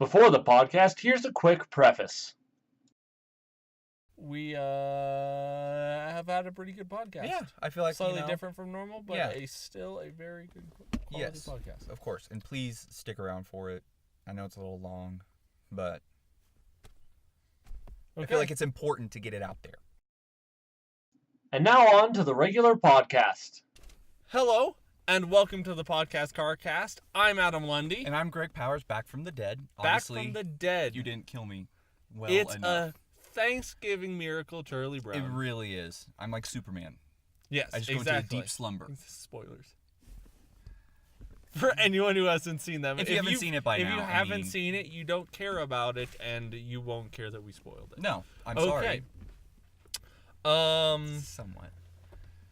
Before the podcast, here's a quick preface. We have had a pretty good podcast. Yeah, I feel like slightly different from normal, but yeah. Still a very good quality podcast. Of course, and please stick around for it. I know it's a little long, but I feel like it's important to get it out there. And now on to the regular podcast. Hello, and welcome to the podcast Carcast. I'm Adam Lundy. And I'm Greg Powers, back from the dead. Back Obviously, from the dead. You didn't kill me well it's enough. A Thanksgiving miracle, Charlie Brown. It really is. I'm like Superman. Yes, I just go into a deep slumber. Spoilers. For anyone who hasn't seen them. If you haven't seen it by now. If you haven't seen it, you don't care about it, and you won't care that we spoiled it. No, I'm sorry. Somewhat.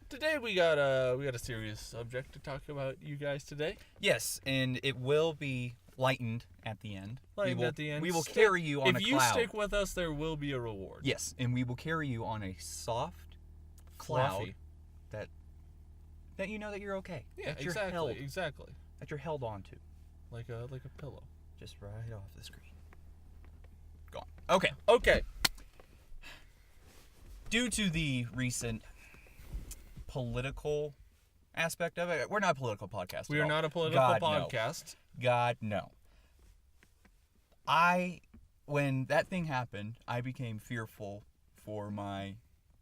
Today we got a serious subject to talk about, you guys, today. Yes, and it will be lightened at the end. We will carry you on a cloud. If you stick with us, there will be a reward. Yes, and we will carry you on a soft cloud that you know that you're okay. Yeah, that exactly. That you're held onto. Like a pillow. Just right off the screen. Gone. Okay. Due to the recent political aspect of it, we're not a political podcast. We are not a political podcast. God, no. When that thing happened, I became fearful for my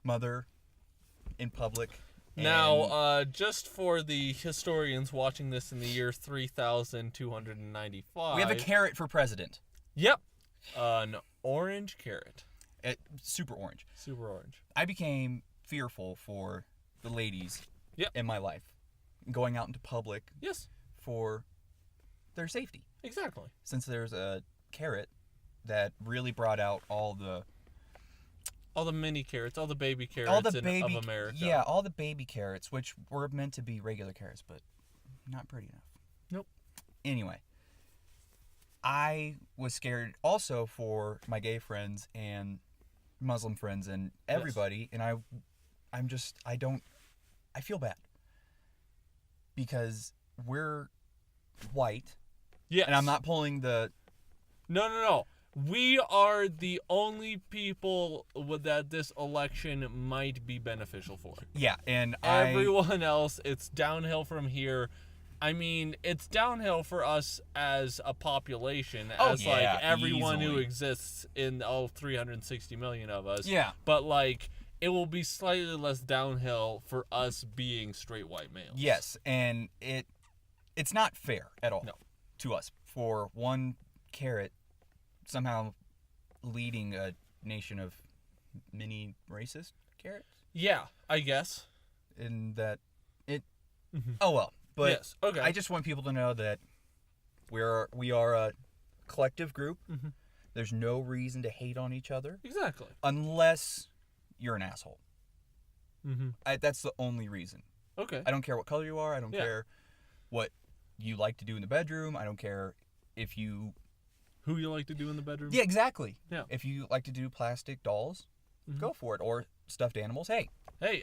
mother in public. Now, just for the historians watching this in the year 3295. We have a carrot for president. Yep. An orange carrot. Super orange. Super orange. I became fearful for the ladies in my life. Going out into public. Yes. For their safety. Exactly. Since there's a carrot that really brought out all the mini carrots, all the baby carrots of America. Yeah, all the baby carrots, which were meant to be regular carrots, but not pretty enough. Nope. Anyway, I was scared also for my gay friends and Muslim friends and everybody, and I feel bad. Because we're white. Yes. And I'm not pulling the... No. We are the only people that this election might be beneficial for. Yeah, and everyone else, it's downhill from here. I mean, it's downhill for us as a population, everyone easily. who exists in 360 million of us. Yeah. But it will be slightly less downhill for us being straight white males. Yes, and it's not fair at all. No. To us for one carrot somehow leading a nation of mini racist carrots. Yeah, I guess. In that it. Mm-hmm. Oh well, but yes, okay. I just want people to know that we are a collective group. Mm-hmm. There's no reason to hate on each other. Exactly. Unless you're an asshole. Mm-hmm. That's the only reason. Okay. I don't care what color you are. I don't care what you like to do in the bedroom. I don't care if you... Who you like to do in the bedroom? Yeah, exactly. Yeah. If you like to do plastic dolls, go for it. Or stuffed animals. Hey,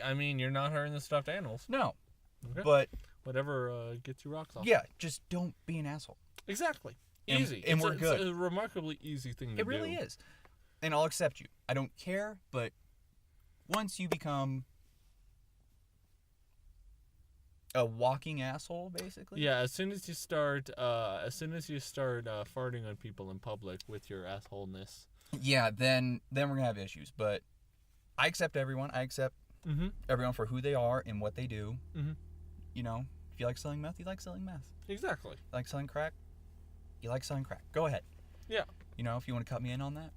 I mean, you're not hurting the stuffed animals. No. Okay. But... Whatever gets you rocks off. Yeah, just don't be an asshole. Exactly. Easy. And we're good. It's a remarkably easy thing to do. It really is. And I'll accept you. I don't care, but once you become... a walking asshole, basically. Yeah, as soon as you start farting on people in public with your assholeness. Yeah, then we're gonna have issues. But I accept everyone. I accept everyone for who they are and what they do. Mm-hmm. You know, if you like selling meth, you like selling meth. Exactly. You like selling crack, you like selling crack. Go ahead. Yeah. You know, if you want to cut me in on that,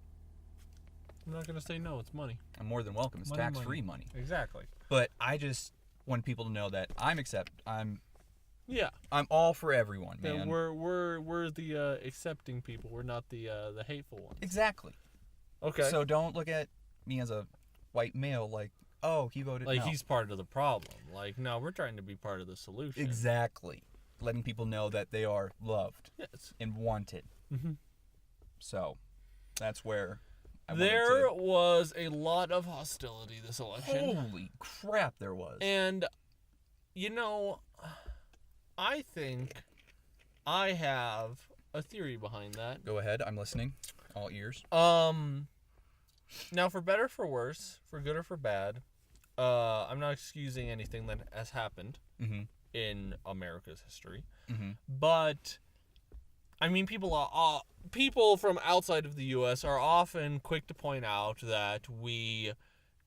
I'm not gonna say no. It's money. I'm more than welcome. It's tax-free money. Exactly. But I just want people to know that I'm Yeah. I'm all for everyone, man. Yeah, we're the accepting people. We're not the hateful ones. Exactly. Okay. So don't look at me as a white male like, oh, he voted no. He's part of the problem. No, we're trying to be part of the solution. Exactly. Letting people know that they are loved and wanted. Mm-hmm. So that's where there was a lot of hostility this election. Holy crap, there was. And, I think I have a theory behind that. Go ahead. I'm listening. All ears. Now, for better or for worse, for good or for bad, I'm not excusing anything that has happened in America's history, but I mean, people from outside of the U.S. are often quick to point out that we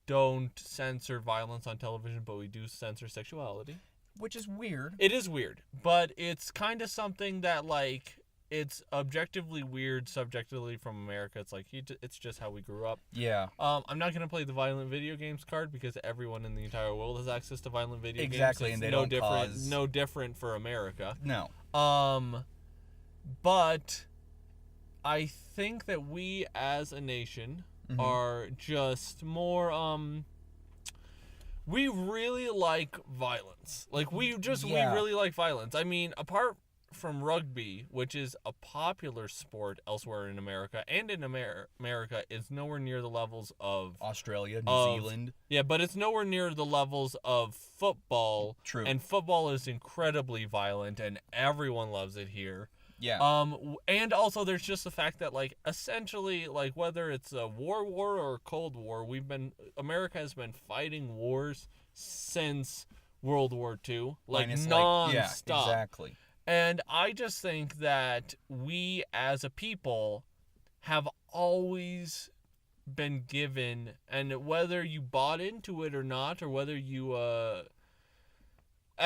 don't censor violence on television, but we do censor sexuality. Which is weird. It is weird, but it's kind of something that, like, it's objectively weird subjectively from America. It's like, it's just how we grew up. Yeah. I'm not going to play the violent video games card because everyone in the entire world has access to violent video games. Exactly, and they don't cause... No different for America. No. But I think that we as a nation are just more, we really like violence. Like, we really like violence. I mean, apart from rugby, which is a popular sport elsewhere in America, and in America, it's nowhere near the levels of... Australia, New Zealand. Yeah, but it's nowhere near the levels of football. True. And football is incredibly violent, and everyone loves it here. Yeah. And also there's just the fact that, like, essentially, like, whether it's a war or a Cold War, America has been fighting wars since World War II, like, non-stop. Yeah, exactly. And I just think that we as a people have always been given, and whether you bought into it or not, or whether you, at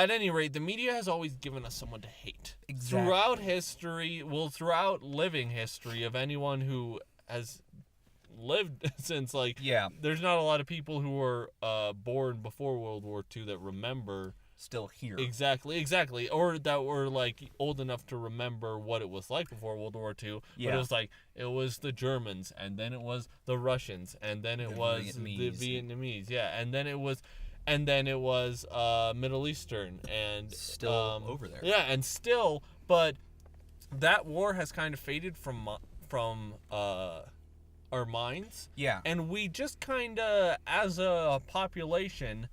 any rate, the media has always given us someone to hate. Exactly. Throughout living history of anyone who has lived since, like, there's not a lot of people who were born before World War II that remember still here. Exactly. Or that were, like, old enough to remember what it was like before World War II. Yeah. But it was like, it was the Germans, and then it was the Russians, and then it was the Vietnamese. Yeah, and then it was Middle Eastern, and still over there. Yeah, and still, but that war has kind of faded from our minds. Yeah. And we just kind of, as a population,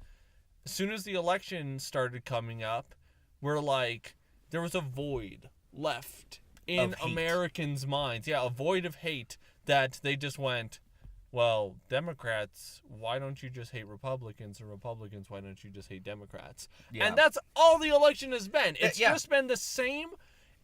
as soon as the election started coming up, we're like, there was a void left in Americans' minds. Yeah, a void of hate that they just went, well, Democrats, why don't you just hate Republicans? And Republicans, why don't you just hate Democrats? Yeah. And that's all the election has been. It's just been the same.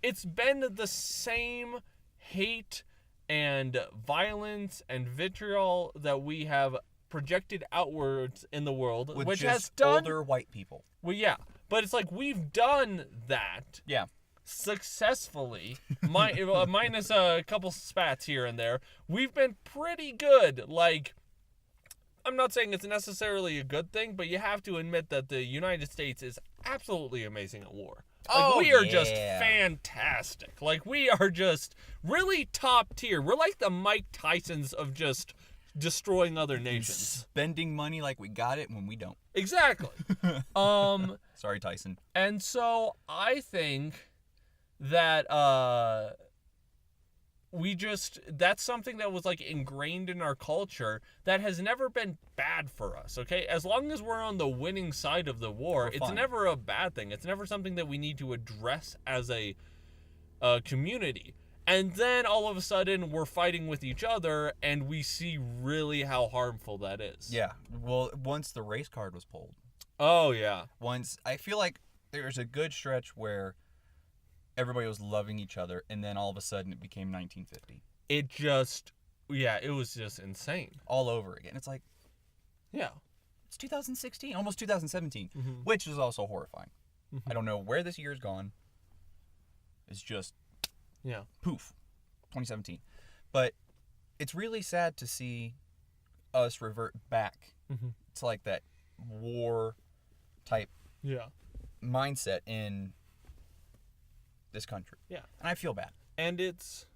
It's been the same hate and violence and vitriol that we have projected outwards in the world, with which just has done older white people. Well, yeah, but it's like we've done that. Yeah. Successfully, minus a couple spats here and there. We've been pretty good. Like, I'm not saying it's necessarily a good thing, but you have to admit that the United States is absolutely amazing at war. Like, we are just fantastic. Like, we are just really top tier. We're like the Mike Tysons of just destroying other nations. Spending money like we got it when we don't. Exactly. Sorry, Tyson. And so I think that that's something that was, like, ingrained in our culture that has never been bad for us, okay? As long as we're on the winning side of the war, it's never a bad thing. It's never something that we need to address as a community. And then all of a sudden we're fighting with each other and we see really how harmful that is. Yeah. Well, once the race card was pulled. Oh, yeah. I feel like there's a good stretch where everybody was loving each other, and then all of a sudden it became 1950. It was just insane. All over again. It's like, yeah. It's 2016, almost 2017, which is also horrifying. I don't know where this year's gone. It's just, poof, 2017. But it's really sad to see us revert back to, like, that war type mindset in this country. Yeah. And I feel bad. And it's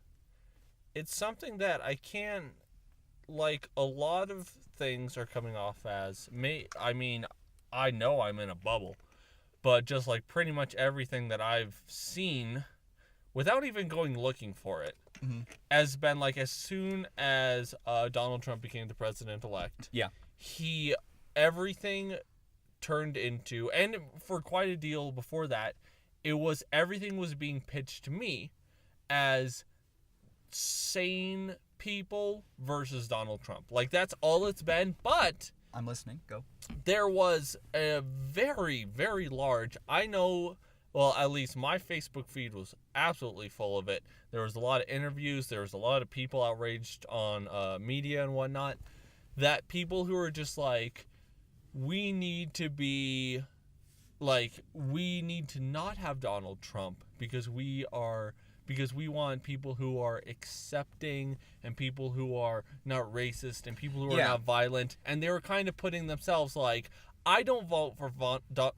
something that I can't, like, a lot of things are coming off as, I know I'm in a bubble, but just, like, pretty much everything that I've seen, without even going looking for it, has been, like, as soon as Donald Trump became the president-elect, everything turned into, and for quite a deal before that, everything was being pitched to me as sane people versus Donald Trump. Like, that's all it's been. But I'm listening. Go. there was a very, very large, I know, well, at least my Facebook feed was absolutely full of it. There was a lot of interviews. There was a lot of people outraged on media and whatnot. That people who are just like, we need to be, like, we need to not have Donald Trump because we want people who are accepting and people who are not racist and people who are not violent. And they were kind of putting themselves like, I don't vote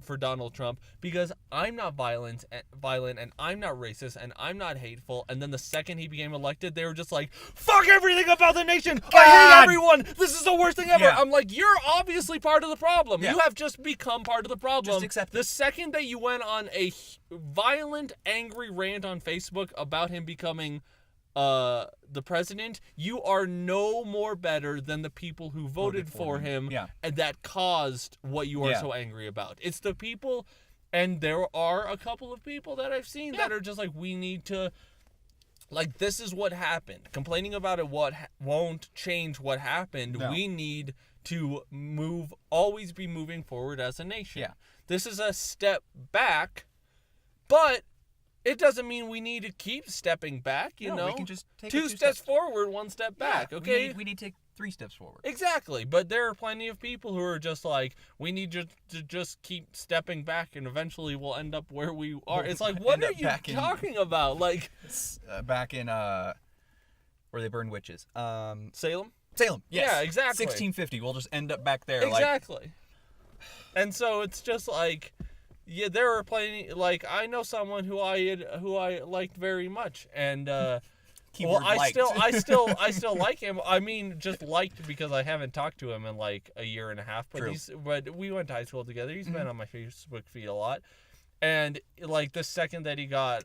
for Donald Trump because I'm not violent and I'm not racist and I'm not hateful. And then the second he became elected, they were just like, fuck everything about the nation. God! I hate everyone. This is the worst thing ever. Yeah. I'm like, you're obviously part of the problem. Yeah. You have just become part of the problem. Just accept it. The second that you went on a violent, angry rant on Facebook about him becoming the president, you are no more better than the people who voted for him and that caused what you are so angry about. It's the people, and there are a couple of people that I've seen that are just like, we need to, like, this is what happened. Complaining about it won't change what happened. No. We need to always be moving forward as a nation. Yeah. This is a step back, but it doesn't mean we need to keep stepping back, you know? We can just take two steps forward, one step back, okay? We need to take 3 steps forward. Exactly, but there are plenty of people who are just like, we need to just keep stepping back and eventually we'll end up where we are. It's like, what are you talking about? Like, back in, where they burned witches. Salem? Salem, yes. Yeah, exactly. 1650, we'll just end up back there. Exactly. And so it's just like, yeah, there are plenty. Like, I know someone who I liked very much, and I still like him. I mean, just liked because I haven't talked to him in like a year and a half. But but we went to high school together. He's been on my Facebook feed a lot, and like the second that he got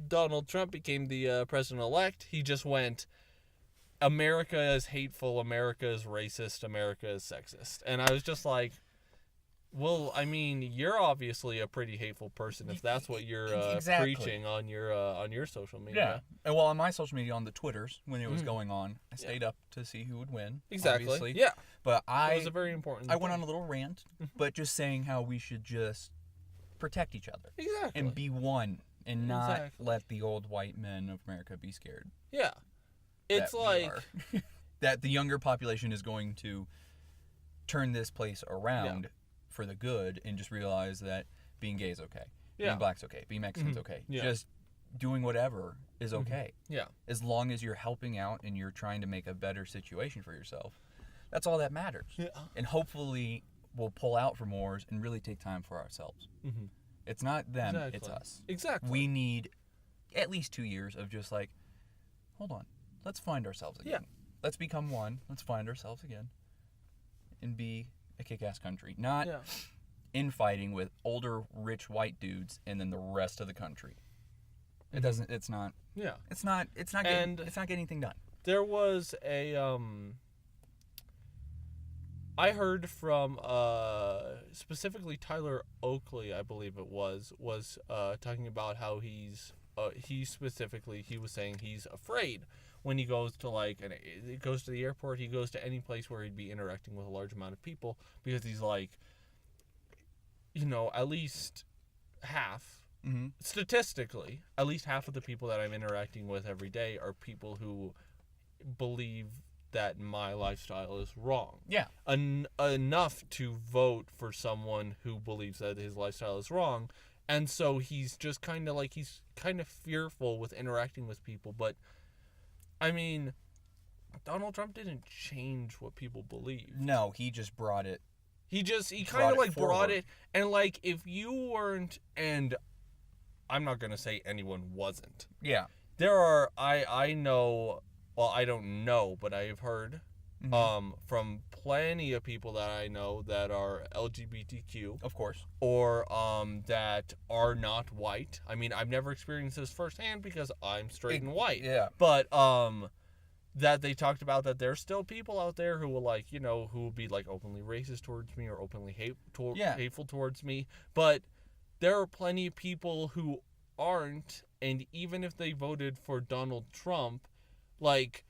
Donald Trump became the president-elect, he just went, America is hateful, America is racist, America is sexist, and I was just like, well, I mean, you're obviously a pretty hateful person if that's what you're preaching on your social media. Yeah. And well, on my social media, on the Twitters, when it was going on, I stayed up to see who would win. Exactly. Obviously. Yeah. But it was a very important I went on a little rant, but just saying how we should just protect each other. Exactly. And be one and not let the old white men of America be scared. Yeah. It's like that the younger population is going to turn this place around for the good and just realize that being gay is okay. Being black's okay. Being Mexican's okay. Yeah. Just doing whatever is okay. Yeah. As long as you're helping out and you're trying to make a better situation for yourself. That's all that matters. Yeah. And hopefully we'll pull out from wars and really take time for ourselves. Mm-hmm. It's not them, it's us. Exactly. We need at least 2 years of just like, hold on, let's find ourselves again. Yeah. Let's become one. Let's find ourselves again. And be a kick-ass country, not infighting with older, rich white dudes and then the rest of the country. It doesn't. It's not. Yeah. It's not getting anything done. There was a I heard from specifically Tyler Oakley, I believe it was talking about how he was saying he's afraid when he goes to he goes to the airport, he goes to any place where he'd be interacting with a large amount of people, because he's like, at least half, statistically, at least half of the people that I'm interacting with every day are people who believe that my lifestyle is wrong. Yeah. Enough to vote for someone who believes that his lifestyle is wrong. And so he's just kind of fearful with interacting with people, but I mean, Donald Trump didn't change what people believe. No, he just brought it. He kind of brought it, and if you weren't, and I'm not gonna say anyone wasn't. Yeah. There are I know, well, I don't know, but I've heard from plenty of people that I know that are LGBTQ, of course, or that are not white. I mean, I've never experienced this firsthand because I'm straight and white. Yeah. But that they talked about that there's still people out there who will who will be openly racist towards me or openly hateful towards me. But there are plenty of people who aren't, and even if they voted for Donald Trump, like,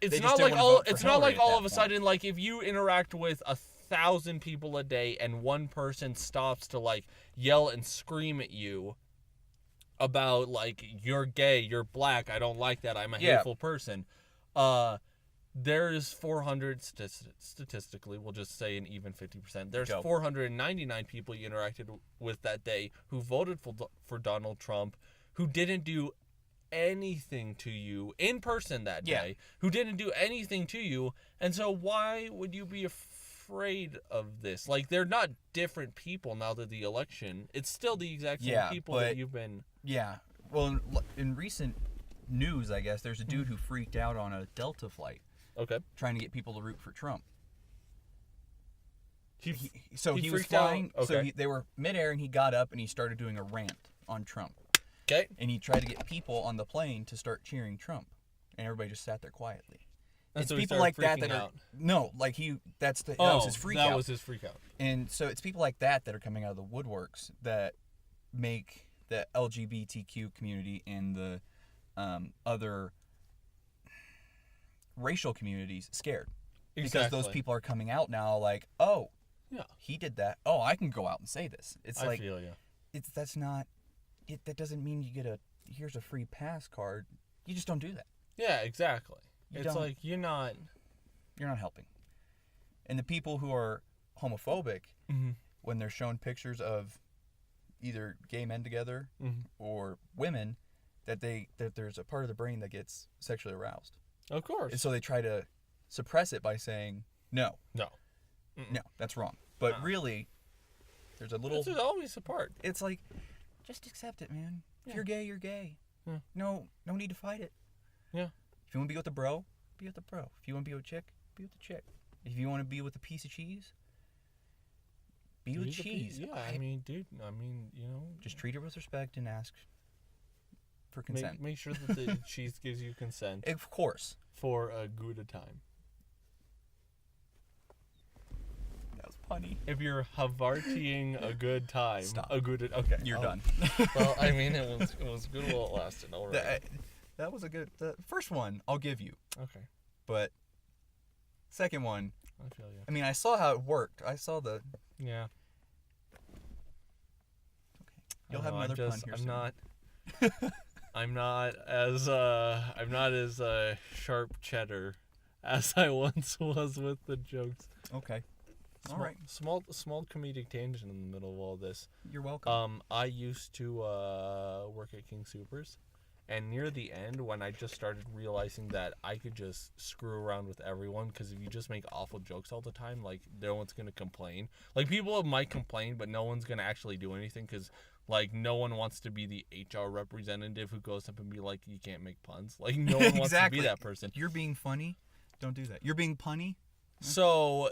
it's not like all of a sudden, like, if you interact with 1,000 people a day and one person stops to, like, yell and scream at you about, like, you're gay, you're black, I don't like that, I'm a hateful person, there's 400, statistically, we'll just say an even 50%, there's 499 people you interacted with that day who voted for Donald Trump, who didn't do anything to you in person that day, who didn't do anything to you, and so why would you be afraid of this? Like, they're not different people now that the election, it's still the exact same people that you've been... Yeah, well, in recent news, I guess, there's a dude who freaked out on a Delta flight. Okay. Trying to get people to root for Trump. He was freaked out. flying. Okay. So they were midair, and he got up and he started doing a rant on Trump. Okay. And he tried to get people on the plane to start cheering Trump, and everybody just sat there quietly. And it's so people like that out. are like that was his freak out. That was his freak out. And so it's people like that are coming out of the woodworks that make the LGBTQ community and the other racial communities scared. Because those people are coming out now like, oh, yeah, he did that. Oh, I can go out and say this. It's like, feel you. That doesn't mean you get here's a free pass card. You just don't do that. Yeah, exactly. It's like, you're not helping. And the people who are homophobic, when they're shown pictures of either gay men together or women, that there's a part of the brain that gets sexually aroused. Of course. And so they try to suppress it by saying, no, that's wrong. But really, there's a little... There's always a part. It's like, just accept it, man. If you're gay, you're gay. Yeah. No need to fight it. Yeah. If you want to be with the bro, be with the bro. If you want to be with a chick, be with the chick. If you want to be with a piece of cheese, be with cheese. Yeah, I mean, dude, you know... Just treat her with respect and ask for consent. Make sure that the cheese gives you consent. Of course. For a good time. That was funny. If you're havartying a good time... Stop. Okay. You're done. Well, I mean, it was good while it lasted. All right. That was a good... The first one, I'll give you. Okay. But second one... I feel you. I mean, I saw how it worked. I saw the... Yeah. Okay. You'll have another pun here soon. I'm not as sharp cheddar as I once was with the jokes. Okay. All right. Small comedic tangent in the middle of all this. You're welcome. I used to work at King Soopers, and near the end, when I just started realizing that I could just screw around with everyone, because if you just make awful jokes all the time, like, no one's gonna complain. Like, people might complain, but no one's gonna actually do anything, because, like, no one wants to be the HR representative who goes up and be like, you can't make puns. Like, no one wants to be that person. You're being funny. Don't do that. You're being punny. So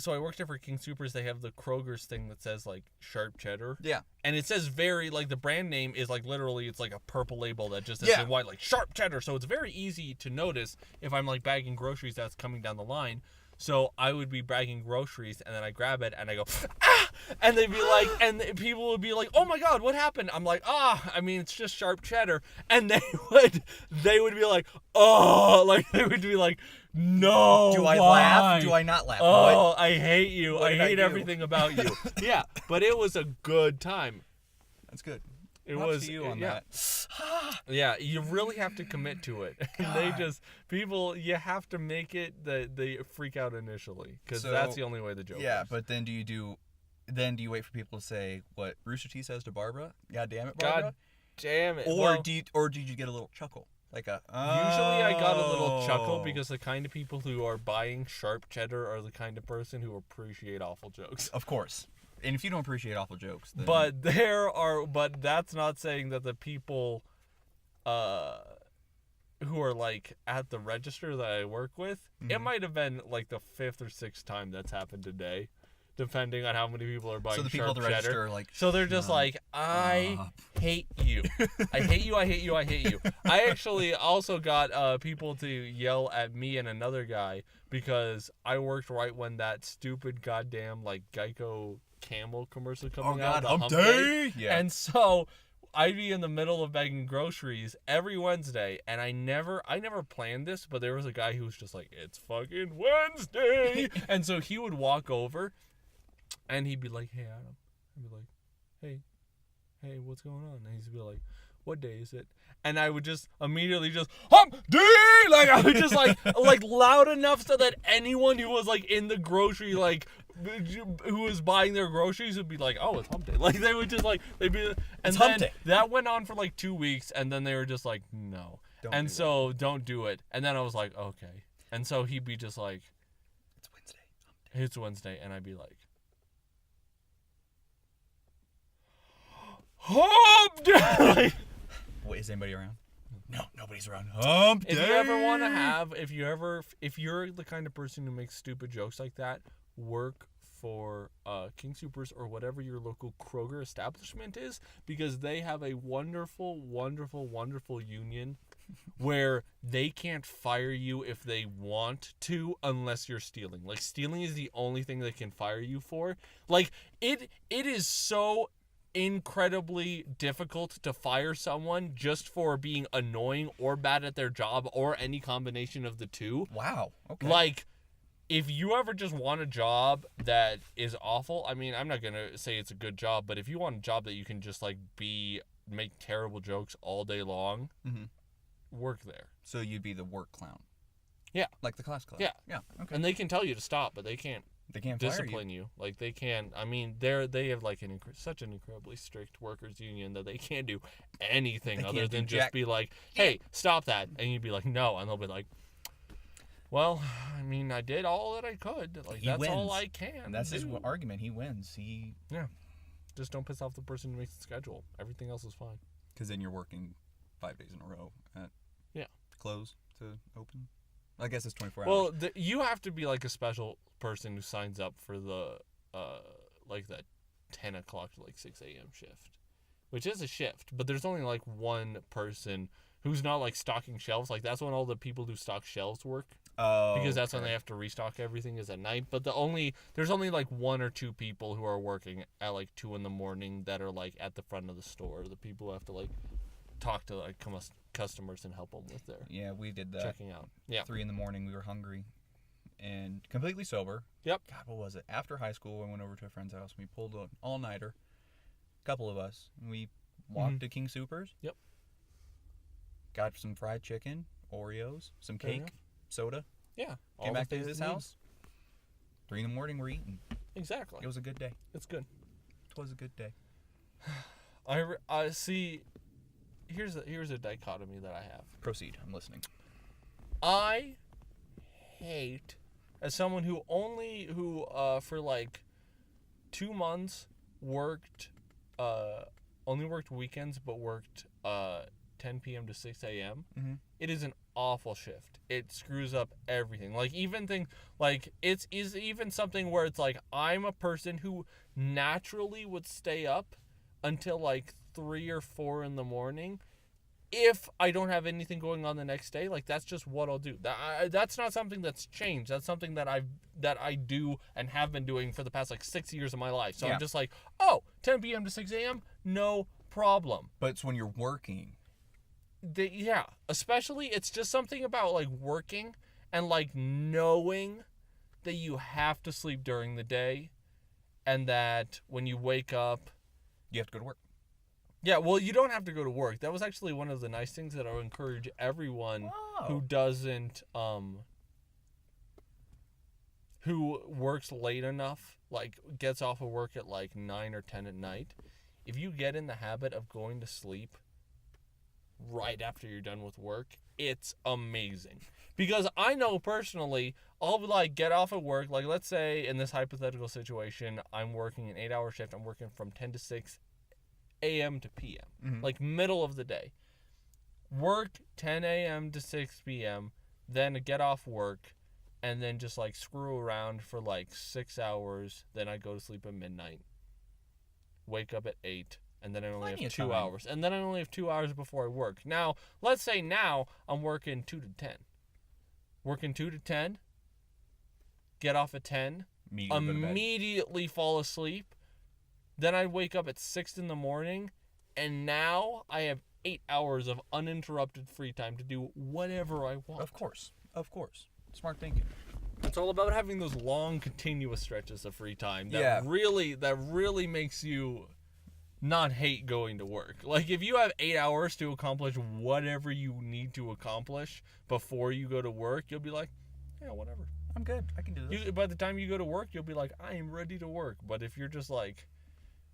I worked there for King Soopers. They have the Kroger's thing that says, like, sharp cheddar. Yeah. And it says like, the brand name is, like, literally, it's like a purple label that just says in white, like, sharp cheddar. So it's very easy to notice if I'm, like, bagging groceries that's coming down the line. So I would be bagging groceries, and then I grab it, and I go, ah! And they'd be like, and people would be like, oh my God, what happened? I'm like, I mean, it's just sharp cheddar. And they would be like, oh, like, they would be like, no, do I laugh? Do I not laugh? Oh, I hate you. I hate everything about you. Yeah, but it was a good time. That's good. It Props was to you on that. Yeah, you really have to commit to it. You have to make it they freak out initially, because that's the only way the joke works. But then do you wait for people to say what Rooster Teeth says to Barbara? God damn it, Barbara. God damn it. Or did you get a little chuckle? Like usually I got a little chuckle, because the kind of people who are buying sharp cheddar are the kind of person who appreciate awful jokes. Of course. And if you don't appreciate awful jokes, then... But that's not saying that the people who are, like, at the register that I work with, it might have been, like, the 5th or 6th time that's happened today, depending on how many people are buying sharp cheddar. So the people at the register are like... So they're just like, I hate you. I hate you, I hate you, I hate you. I actually also got people to yell at me and another guy, because I worked right when that stupid goddamn, like, Geico Camel commercial coming out. Hump Day! Yeah. And so I'd be in the middle of bagging groceries every Wednesday, and I never planned this, but there was a guy who was just like, it's fucking Wednesday. And so he would walk over, and he'd be like, hey, Adam. I'd be like, hey, what's going on? And he'd be like, what day is it? And I would just immediately just, hump day! Like, I would just, like loud enough so that anyone who was, like, in the grocery, like, who was buying their groceries would be like, oh, it's hump day. Like, they would just, like, they'd be, and it's then hump day. That went on for, like, 2 weeks, and then they were just like, no. Don't do it. And then I was like, okay. And so he'd be just like, it's Wednesday. Hump day. It's Wednesday. And I'd be like, hump day! Wait, is anybody around? No, nobody's around. Hump day. If you ever want to have, if you're the kind of person who makes stupid jokes like that, work for King Soopers or whatever your local Kroger establishment is, because they have a wonderful, wonderful, wonderful union where they can't fire you if they want to unless you're stealing. Like, stealing is the only thing they can fire you for. Like, it is so incredibly difficult to fire someone just for being annoying or bad at their job or any combination of the two. Wow. Okay. Like, if you ever just want a job that is awful, I mean, I'm not going to say it's a good job, but if you want a job that you can just, like, make terrible jokes all day long, work there. So you'd be the work clown. Yeah. Like the class clown. Yeah. Yeah. Okay. And they can tell you to stop, but they can't. They can't discipline you. Like, they can. I mean, they have like such an incredibly strict workers union that they can't do anything other than just be like, hey, stop that. And you'd be like, no. And they'll be like, well, I mean, I did all that I could. Like, that's wins. All I can. And that's his argument. He wins. Yeah. Just don't piss off the person who makes the schedule. Everything else is fine. Because then you're working 5 days in a row at close to open. I guess it's 24 hours. Well, you have to be like a special person who signs up for the like that 10 o'clock to like 6 a.m. shift, which is a shift, but there's only like one person who's not like stocking shelves. Like, that's when all the people who stock shelves work. Oh, because that's when they have to restock everything is at night. But there's only like 1 or 2 people who are working at like 2 a.m. that are like at the front of the store. The people who have to like talk to like customers and help them with their we did that. Checking out. Yeah. 3 a.m. we were hungry and completely sober. Yep. God, what was it? After high school, I went over to a friend's house. We pulled an all-nighter. A couple of us. And we walked to King Soopers. Yep. Got some fried chicken, Oreos, some cake, soda. Yeah. Came back to his house. 3 a.m. we're eating. Exactly. It was a good day. It's good. It was a good day. I see. Here's a dichotomy that I have. Proceed. I'm listening. I hate, as someone who for like 2 months only worked weekends but worked 10 p.m. to 6 a.m. Mm-hmm. It is an awful shift. It screws up everything. Like, it's even something where it's like, I'm a person who naturally would stay up until like 3 or 4 in the morning if I don't have anything going on the next day. Like, that's just what I'll do. That's not something that's changed. That's something that I do and have been doing for the past like 6 years of my life. So I'm just like, 10 p.m. to 6 a.m. no problem. But it's when you're working. Especially, it's just something about like working and like knowing that you have to sleep during the day and that when you wake up, you have to go to work. Yeah, well, you don't have to go to work. That was actually one of the nice things that I would encourage everyone who doesn't, who works late enough, like gets off of work at like 9 or 10 at night. If you get in the habit of going to sleep right after you're done with work, it's amazing. Because I know personally, I'll like get off of work, like let's say in this hypothetical situation, I'm working an 8-hour shift. I'm working from 10 to 6 a.m. to p.m. Like middle of the day. Work 10 a.m. to 6 p.m. Then get off work and then just like screw around for like 6 hours. Then I go to sleep at midnight. Wake up at 8. And then I only have 2 hours. And then I only have 2 hours before I work. Now, let's say now I'm working 2 to 10. Working 2 to 10. Get off at 10. Immediately fall asleep. Then I wake up at 6 in the morning And now I have 8 hours of uninterrupted free time to do whatever I want. Of course. Smart thinking. It's all about having those long, continuous stretches of free time that really makes you not hate going to work. Like, if you have 8 hours to accomplish whatever you need to accomplish before you go to work, you'll be like, yeah, whatever. I'm good. I can do this. By the time you go to work, you'll be like, I am ready to work. But if you're just, like,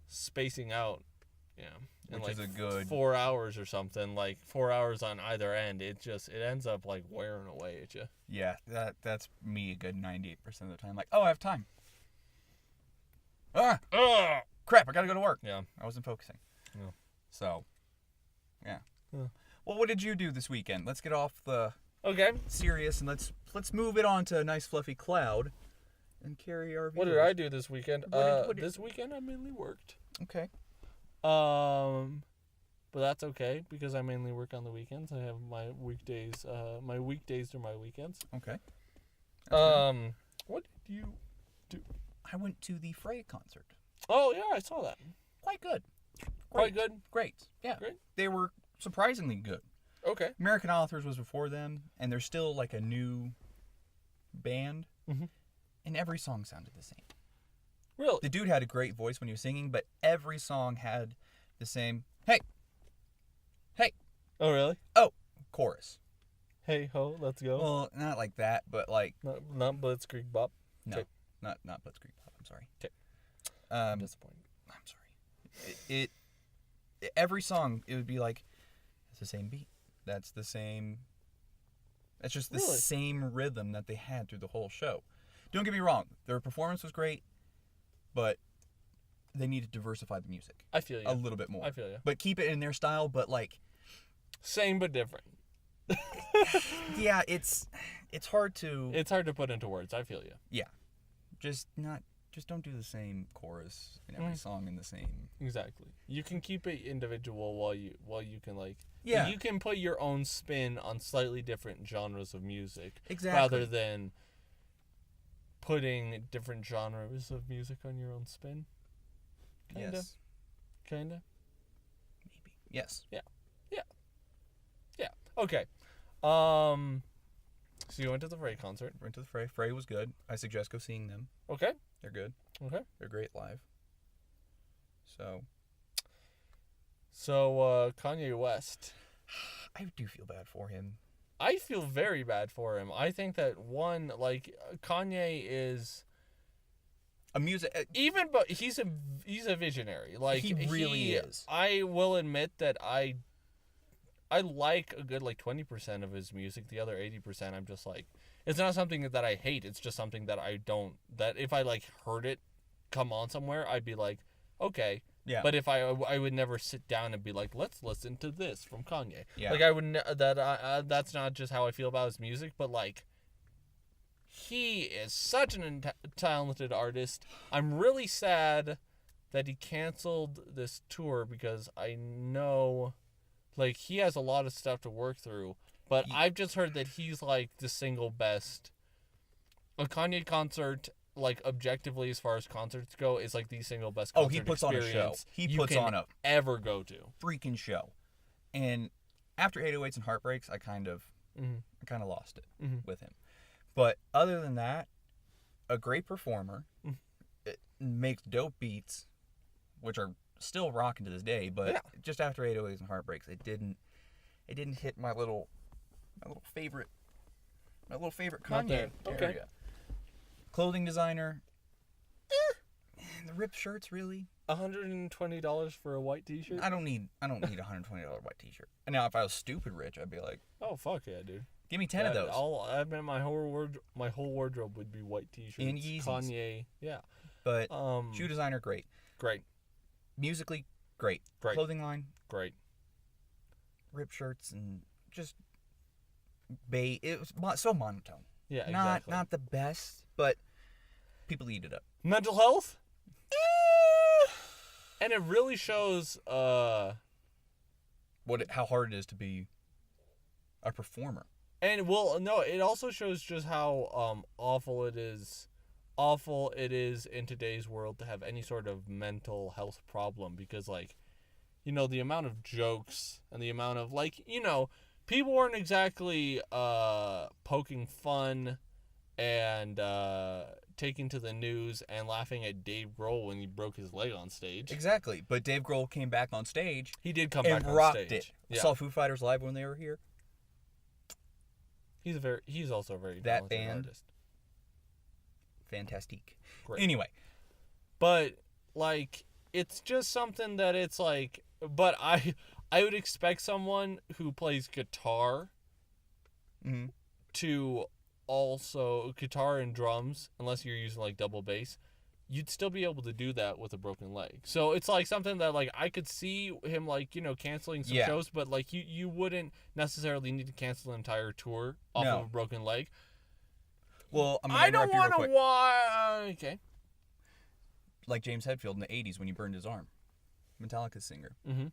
spacing out, which like is a good 4 hours or something, like 4 hours on either end, it ends up, like, wearing away at you. Yeah, that's me a good 98% of the time. Like, oh, I have time. Crap, I gotta go to work. Yeah. I wasn't focusing. Yeah. So, yeah. Well, what did you do this weekend? Let's get off the serious and let's move it on to a nice fluffy cloud and carry our viewers. What did I do this weekend? This weekend I mainly worked. Okay. But that's okay because I mainly work on the weekends. I have my weekdays. My weekdays are my weekends. Okay. What did you do? I went to the Frey concert. Oh yeah, I saw that. Quite good. Quite good. Great. Yeah. Great. They were surprisingly good. Okay. American Authors was before them, and they're still like a new band, and every song sounded the same. Really? The dude had a great voice when he was singing, but every song had the same, hey. Oh, really? Oh, chorus. Hey ho, let's go. Well, not like that, but like... Not Blitzkrieg Bop? No, okay. not Blitzkrieg Bop, I'm sorry. Okay. I'm disappointed. I'm sorry. It every song, it would be like, it's the same beat. That's the same... That's just the same rhythm that they had through the whole show. Don't get me wrong, their performance was great, but they need to diversify the music. I feel you. A little bit more. I feel you. But keep it in their style, but like... Same but different. Yeah, it's hard to... It's hard to put into words. I feel you. Yeah. Just don't do the same chorus in every song in the same... Exactly. You can keep it individual while you can like... Yeah. You can put your own spin on slightly different genres of music. Exactly. Rather than putting different genres of music on your own spin. Kinda. Yes. Kinda. Maybe. Yes. Yeah. Okay. So you went to the Frey concert. Went to the Frey. Frey was good. I suggest go seeing them. Okay. They're good. Okay. They're great live. So Kanye West. I do feel bad for him. I feel very bad for him. I think that Kanye is a music but he's a visionary. Like he really is. I will admit that I like a good 20% of his music. The other 80% I'm just like, it's not something that I hate. It's just something that that if I heard it come on somewhere, I'd be like, okay. Yeah. But if I would never sit down and be like, let's listen to this from Kanye. Yeah. I would that's not just how I feel about his music, but he is such an talented artist. I'm really sad that he canceled this tour because I know he has a lot of stuff to work through, but I've just heard that he's the single best. A Kanye concert, objectively as far as concerts go, is the single best concert he puts experience on a show. He puts on a ever go to freaking show. And after 808s and Heartbreaks, I kind of lost it with him. But other than that, a great performer. It makes dope beats, which are still rocking to this day, but just after 808s and Heartbreaks, it didn't hit my little favorite Kanye area. Clothing designer, the ripped shirts, really. $120 for a white t-shirt? I don't need a $120 white t-shirt. And now if I was stupid rich, I'd be like, oh fuck yeah, dude. Give me 10 of those. I bet my whole wardrobe would be white t-shirts. And Yeezys. Kanye, yeah. But shoe designer, great. Musically, great. Clothing line, great. Ripped shirts and just it was so monotone. Yeah, exactly. Not the best, but people eat it up. Mental health? And it really shows how hard it is to be a performer. And it also shows just how awful it is in today's world to have any sort of mental health problem, because the amount of jokes and the amount of, like, people weren't exactly poking fun and taking to the news and laughing at Dave Grohl when he broke his leg on stage. Exactly. But Dave Grohl came back on stage. He did come back on rocked stage. It. Yeah. Saw Foo Fighters live when they were here. He's also a very that talented band. artist. Fantastique. Great. Anyway. But, like, it's just something that it's like, but I would expect someone who plays guitar Mm-hmm. to also, guitar and drums, unless you're using, like, double bass, you'd still be able to do that with a broken leg. So it's, like, something that, like, I could see him, like, canceling some shows, but, like, you wouldn't necessarily need to cancel an entire tour off of a broken leg. Well, I'm going to interrupt you real quick. Okay. Like James Hetfield in the 80s when he burned his arm. Metallica's singer. Mm-hmm.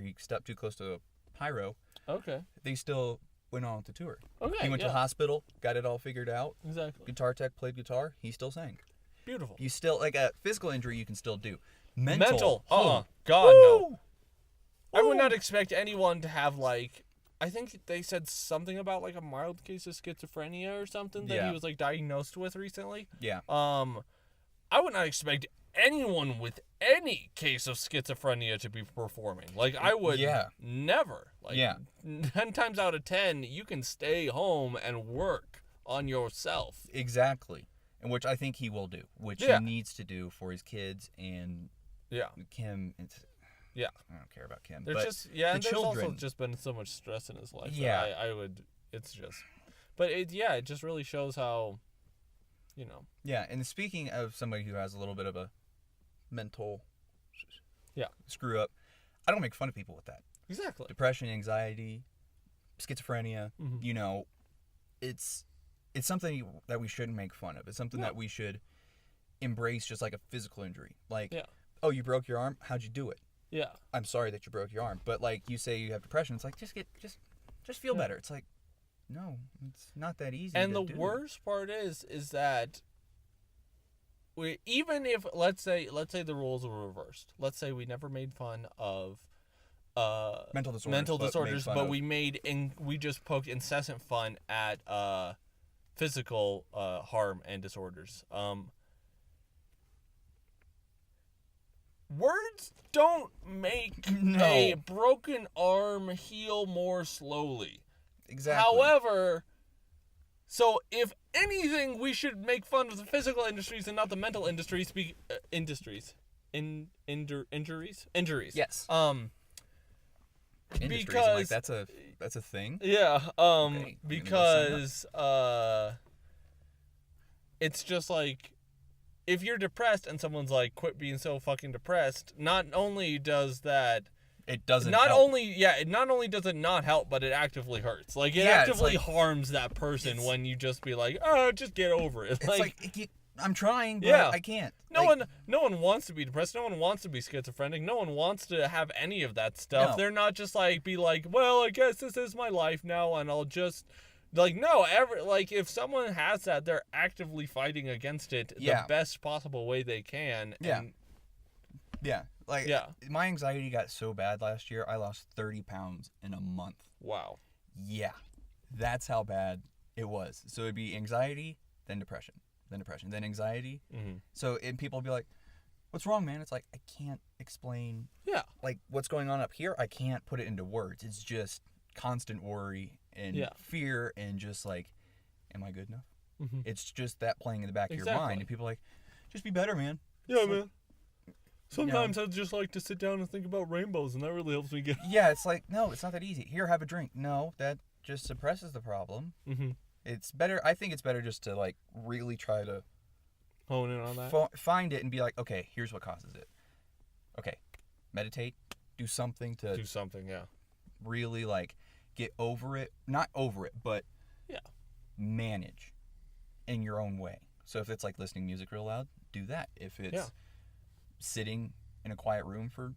He stepped too close to a pyro. Okay. They still went on with the tour. Okay, he went to the hospital, got it all figured out. Exactly. Guitar tech played guitar. He still sang. Beautiful. You still, like, a physical injury you can still do. Mental. God, Woo! no. I would not expect anyone to have, like, I think they said something about, like, a mild case of schizophrenia or something that he was, like, diagnosed with recently. Yeah. I would not expect anyone with any case of schizophrenia to be performing. Like, I would never. Like, 10 times out of 10, you can stay home and work on yourself. Exactly. And which I think he will do. Which he needs to do for his kids and Kim. I don't care about Kim. There's but just, the and children. there's also just been so much stress in his life. Yeah. I would, it's just, but it just really shows how, Yeah, and speaking of somebody who has a little bit of a mental screw up, I don't make fun of people with that. Exactly. Depression, anxiety, schizophrenia, Mm-hmm. It's something that we shouldn't make fun of. It's something that we should embrace just like a physical injury. Like, oh, you broke your arm? How'd you do it? Yeah. I'm sorry that you broke your arm. But like you say you have depression, it's like just feel better. It's like, no, it's not that easy. And the worst part is that even if let's say the roles were reversed. Let's say we never made fun of mental disorders, but we just poked incessant fun at physical harm and disorders. Words don't make a broken arm heal more slowly. Exactly. However, so if anything, we should make fun of the physical industries and not the mental industries. Injuries. Yes. Industries, because like that's a thing. Yeah. Okay. Because it's just like, if you're depressed and someone's like, quit being so fucking depressed, not only does that, it doesn't not help. only does it not help, but it actively hurts. Like, it actively harms that person when you just be like, oh, just get over it. It's like I'm trying, but I can't. No one wants to be depressed. No one wants to be schizophrenic. No one wants to have any of that stuff. No. They're not just like, be like, well, I guess this is my life now, and I'll just, like, no, if someone has that, they're actively fighting against it the best possible way they can. And, my anxiety got so bad last year, I lost 30 pounds in a month. Wow. Yeah. That's how bad it was. So it'd be anxiety, then depression, then anxiety. Mm-hmm. So, and people would be like, what's wrong, man? It's like, I can't explain. Yeah. Like, what's going on up here? I can't put it into words. It's just constant worry and fear and just like, am I good enough? Mm-hmm. It's just that playing in the back of your mind. And people are like, just be better, man. Yeah, man. Sometimes I'd just like to sit down and think about rainbows, and that really helps me get... Yeah, it's like, no, it's not that easy. Here, have a drink. No, that just suppresses the problem. Mm-hmm. It's better. I think it's better just to, like, really try to... hone in on that? Find it and be like, okay, here's what causes it. Okay, meditate. Do something to... Do something, yeah. Really, like, get over it. Not over it, but... Yeah. Manage in your own way. So if it's, like, listening music real loud, do that. If it's... Yeah. Sitting in a quiet room for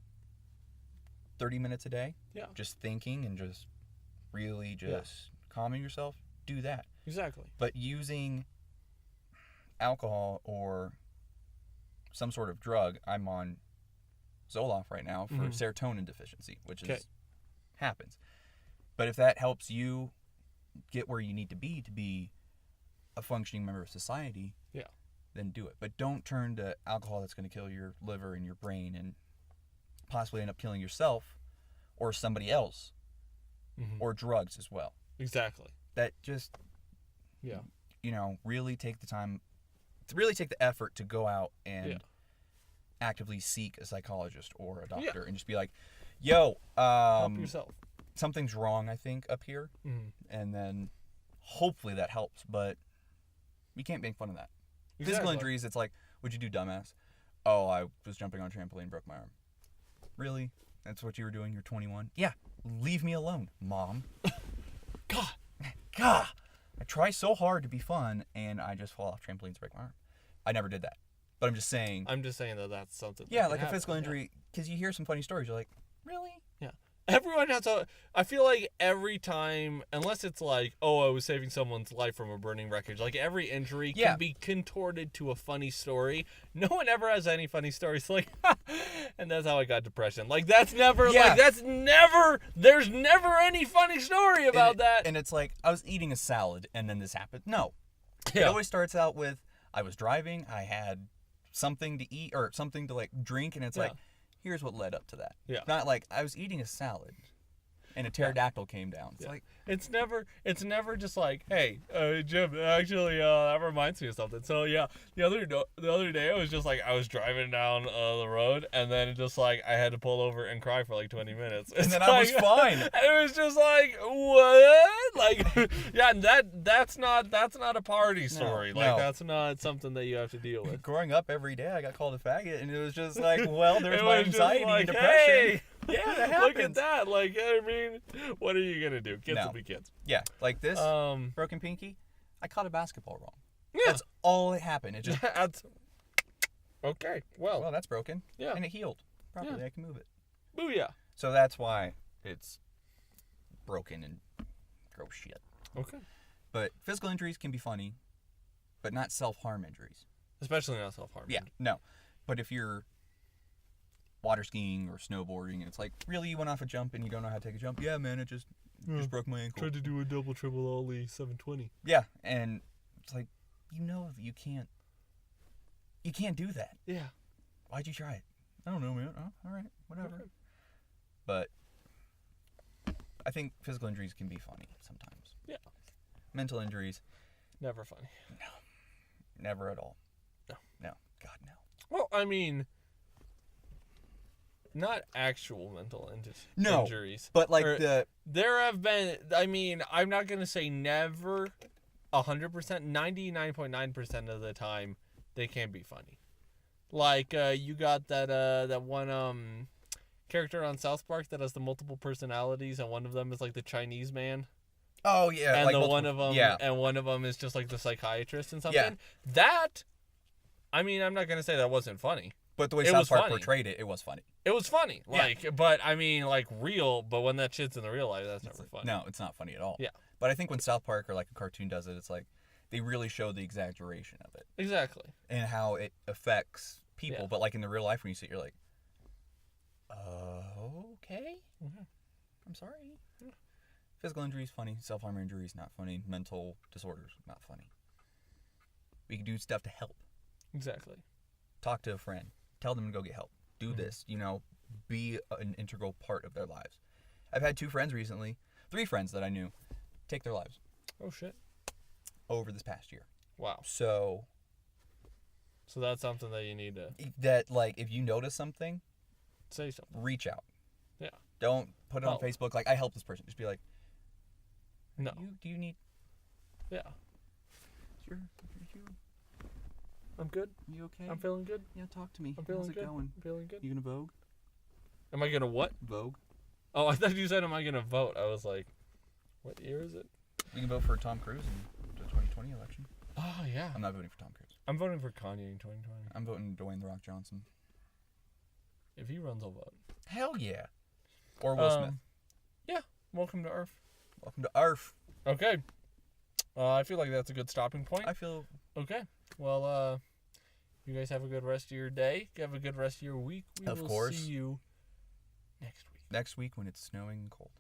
30 minutes a day, just thinking and just really just calming yourself, do that. Exactly. But using alcohol or some sort of drug, I'm on Zoloft right now for serotonin deficiency, which is happens. But if that helps you get where you need to be a functioning member of society, then do it. But don't turn to alcohol that's going to kill your liver and your brain and possibly end up killing yourself or somebody else, or drugs as well. Exactly. That just, really take the time, really take the effort to go out and actively seek a psychologist or a doctor and just be like, yo, help yourself. Something's wrong, I think, up here. And then hopefully that helps, but you can't make fun of that. Exactly. Physical injuries, it's like, what'd you do, dumbass? Oh, I was jumping on a trampoline, broke my arm. Really? That's what you were doing? You're 21? Yeah. Leave me alone, Mom. God. I try so hard to be fun, and I just fall off trampolines and break my arm. I never did that. But I'm just saying that that's something. Yeah, like a physical injury, because you hear some funny stories, you're like, really? Yeah. Everyone has I feel like every time, unless it's like, oh, I was saving someone's life from a burning wreckage, like every injury can be contorted to a funny story. No one ever has any funny stories like, and that's how I got depression. Like, that's never, there's never any funny story about that. And it's like, I was eating a salad and then this happened. No. It always starts out with, I was driving, I had something to eat or something to, like, drink, and it's like, here's what led up to that. Yeah. Not like I was eating a salad and a pterodactyl came down. It's like it's never just like, hey, Jim, actually that reminds me of something. So the other day I was just like, I was driving down the road, and then just like I had to pull over and cry for like 20 minutes. And then I was fine. It was just like, what? Like, and that's not a party story. That's not something that you have to deal with. Growing up every day I got called a faggot, and it was just like, well, there's my anxiety like, and depression. Hey, yeah, that happens. Look at that. Like, I mean, what are you gonna do? Kids will be kids. Yeah, like this broken pinky, I caught a basketball wrong. Yeah. That's all that happened. It just okay. Well, that's broken. Yeah. And it healed properly. Yeah. I can move it. Booyah. So that's why it's broken and gross shit. Okay. But physical injuries can be funny, but not self-harm injuries. Especially not self-harm. Yeah, no. But if you're water skiing or snowboarding, and it's like, really, you went off a jump and you don't know how to take a jump? Yeah, man, it just broke my ankle. Tried to do a double triple ollie 720. Yeah, and it's like, you can't do that. Yeah. Why'd you try it? I don't know, man. Oh, all right, whatever. Okay. But I think physical injuries can be funny sometimes. Yeah. Mental injuries, never funny. No. Never at all. No. God, no. Well, I mean, not actual mental injuries. But like there have been, I mean, I'm not going to say never 100%, 99.9% of the time they can be funny. Like, you got that one character on South Park that has the multiple personalities, and one of them is like the Chinese man. Oh yeah, and like one of them is just like the psychiatrist and something. Yeah. That, I mean, I'm not gonna say that wasn't funny, but the way South Park portrayed it, it was funny. It was funny, but I mean, like real. But when that shit's in the real life, that's never funny. No, it's not funny at all. Yeah. But I think when South Park or like a cartoon does it, it's like they really show the exaggeration of it. Exactly. And how it affects people, but like in the real life, when you see it, you're like, okay. Mm-hmm. I'm sorry. Yeah. Physical injuries, funny. Self-harm injuries, not funny. Mental disorders, not funny. We can do stuff to help. Exactly. Talk to a friend. Tell them to go get help. Do this. Be an integral part of their lives. I've had 2 friends recently, 3 friends that I knew, take their lives. Oh, shit. Over this past year. Wow. So that's something that you need to... That, like, if you notice something... Say something. Reach out. Yeah. Don't put it on Facebook like, I help this person. Just be like... No. Do you need... Yeah. Sure. I'm good. You okay? I'm feeling good. Yeah, talk to me. I'm feeling How's good. it going? I'm feeling good. You gonna Vogue? Am I gonna what? Vogue. Oh, I thought you said, am I gonna vote? I was like, what year is it? You can vote for Tom Cruise in the 2020 election. Oh, yeah. I'm not voting for Tom Cruise. I'm voting for Kanye in 2020. I'm voting Dwayne "The Rock" Johnson. If he runs, I'll vote. Hell yeah. Or Will Smith. Yeah. Welcome to Earth. Welcome to Earth. Okay. I feel like that's a good stopping point. I feel... Okay. Well, You guys have a good rest of your day. Have a good rest of your week. We will see you next week. Next week when it's snowing and cold.